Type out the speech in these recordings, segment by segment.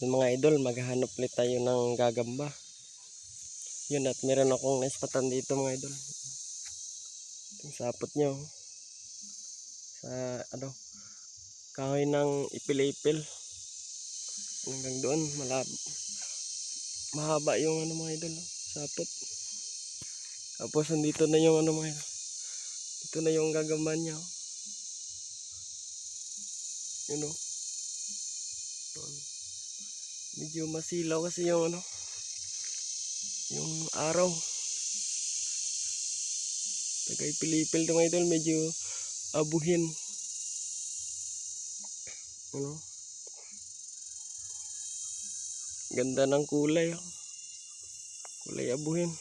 Yung mga idol, maghahanap ulit tayo ng gagamba. Yun, at meron akong naispatan dito mga idol. Yung sapot nyo. Sa kahoy ng ipil-ipil. Hanggang doon, mahaba yung mga idol. Sapot. Tapos nandito na yung mga idol. Ito na yung gagamba niya. Yun o. Medyo masilaw kasi yung yung araw. Tagay pilipil ito mga idol, medyo abuhin. Ganda ng kulay. Kulay abuhin.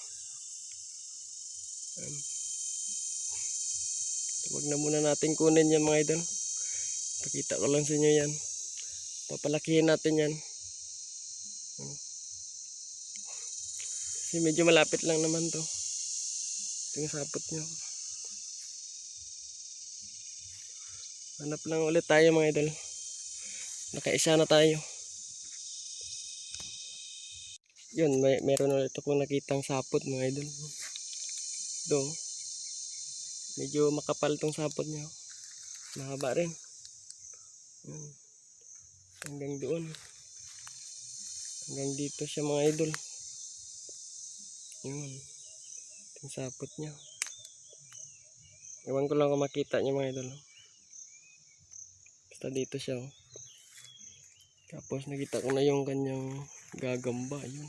Huwag na muna natin kunin yan mga idol. Pakita ko lang sa inyo yan. Papalakihin natin yan. Kasi medyo malapit lang naman to. Ito yung sapot nyo. Hanap lang ulit tayo mga idol. Nakaisa na tayo. Yun, meron ulit akong nakitang sapot mga idol. Ito. Medyo makapal tong sapot nyo. Mahaba rin. Yun. Hanggang doon. Hanggang dito siya mga idol. Yun. Yung sapot niya. Ewan ko lang kung makita niya mga idol. Basta dito siya. Tapos nakita ko na yung kanyang gagamba. Yun.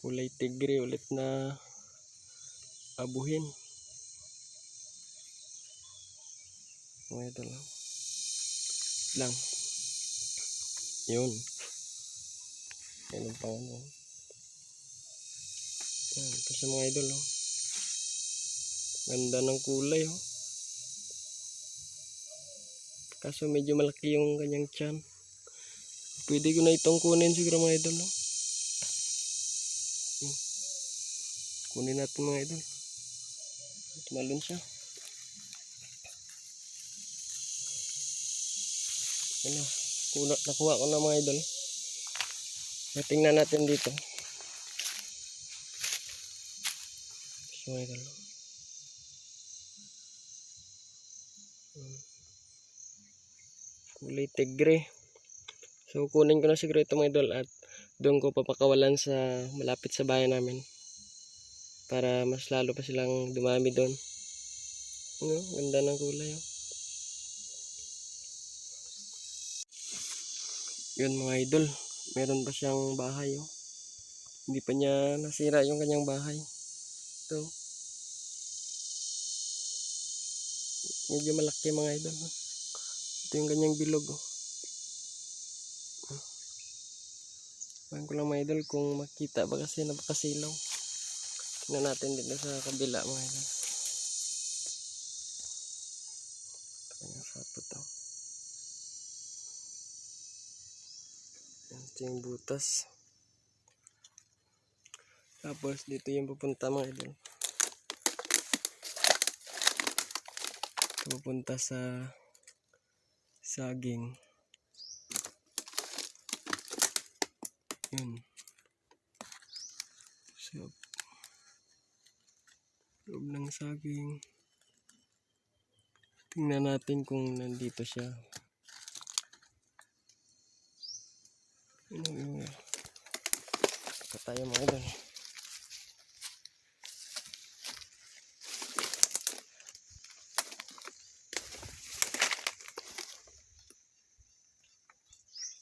Kulay tigre ulit na abuhin. Mga idol. Lang. Yun. Yan ang pangalan. Yan. Kasi mga idol. Ganda ng kulay. Kaso medyo malaki yung kanyang tiyan. Pwede ko na itong kunin siguro mga idol. Kunin natin mga idol. Tumalon siya. Ano, nakuha ko na mga idol. Tingnan natin dito. So, mga idol. Kulay tigre. So kunin ko na siguro ito mga idol at doon ko papakawalan sa malapit sa bayan namin. Para mas lalo pa silang dumami doon. Ganda ng kulay. Yun mga idol, meron pa siyang bahay. Hindi pa niya nasira yung kanyang bahay. Ito. Medyo malaki mga idol. Ito yung kanyang bilog. Bahan ko lang mga idol kung makita ba kasi napakasilaw. Tingnan natin dito sa kabila mga idol. Ito yung sapot to. Ito yung butas. Tapos dito yung pupunta mga idol. Pupunta sa saging. Yun. So, loob ng saging. Tingnan natin kung nandito siya. Ito tayo mga idol.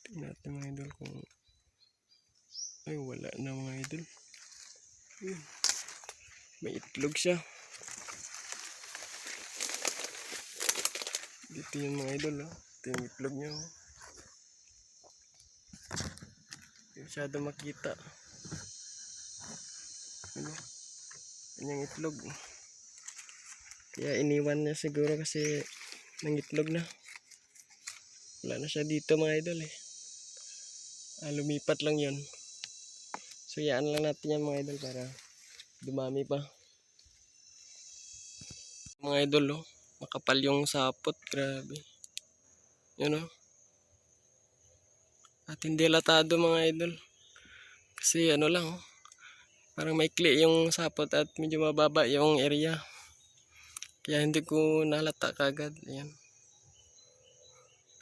Tingnan natin mga idol kung ay wala na mga idol. May itlog siya. Dito yung mga idol. Ito yung itlog niya. Hindi masyado makita. Kanyang itlog. Kaya iniwan niya siguro kasi nangitlog na. Wala na siya dito mga idol lumipat lang yun. So yaan lang natin yan mga idol para dumami pa. Mga idol makapal yung sapot. Grabe. Yun At hindi latado mga idol. Kasi ano lang, oh, parang maikli yung sapot at medyo mababa yung area. Kaya hindi ko nalata kagad. Ayan.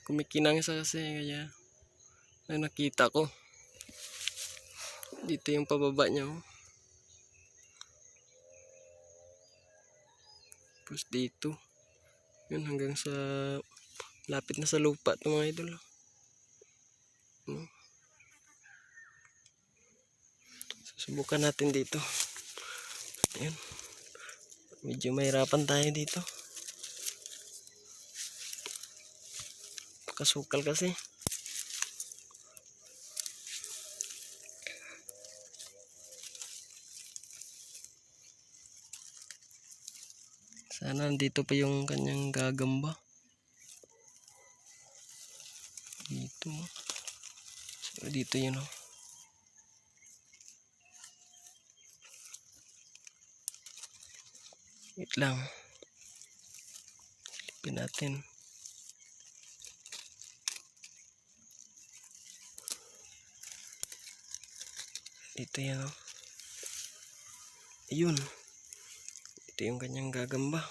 Kumikinang siya kasi kaya nakita ko. Dito yung pababa niya. Oh. Tapos dito. Yun hanggang sa lapit na sa lupa ito mga idol. Subukan natin dito. Ayan. Medyo mahirapan tayo dito. Kasukal kasi. Sana dito pa yung kanyang gagamba. Dito. So, dito yun oh. Wait lang. Silipin natin. Dito yan oh. Ayun. Ito yung kanyang gagamba.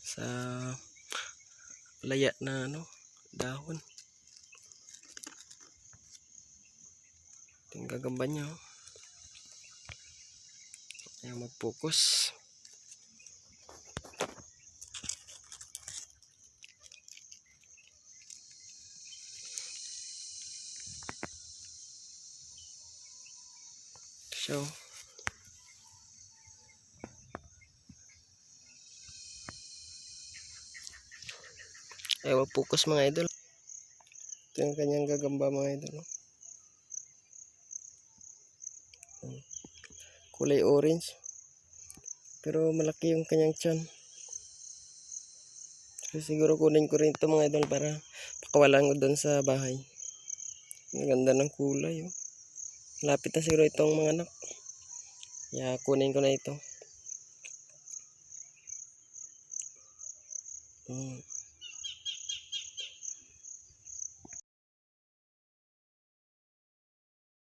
Sa laya na ano, dahon. Ito yung gagamba niya oh. Ayan, mag-focus. So, ay mag-focus mga idol. Ito yung kanyang gagamba mga idol. Kulay orange. Pero malaki yung kanyang tiyan. So, siguro kunin ko rin ito mga idol para pakawalan ko doon sa bahay. Ang ganda ng kulay. Oh. Lapit na siguro itong mga anak. Kaya kunin ko na ito.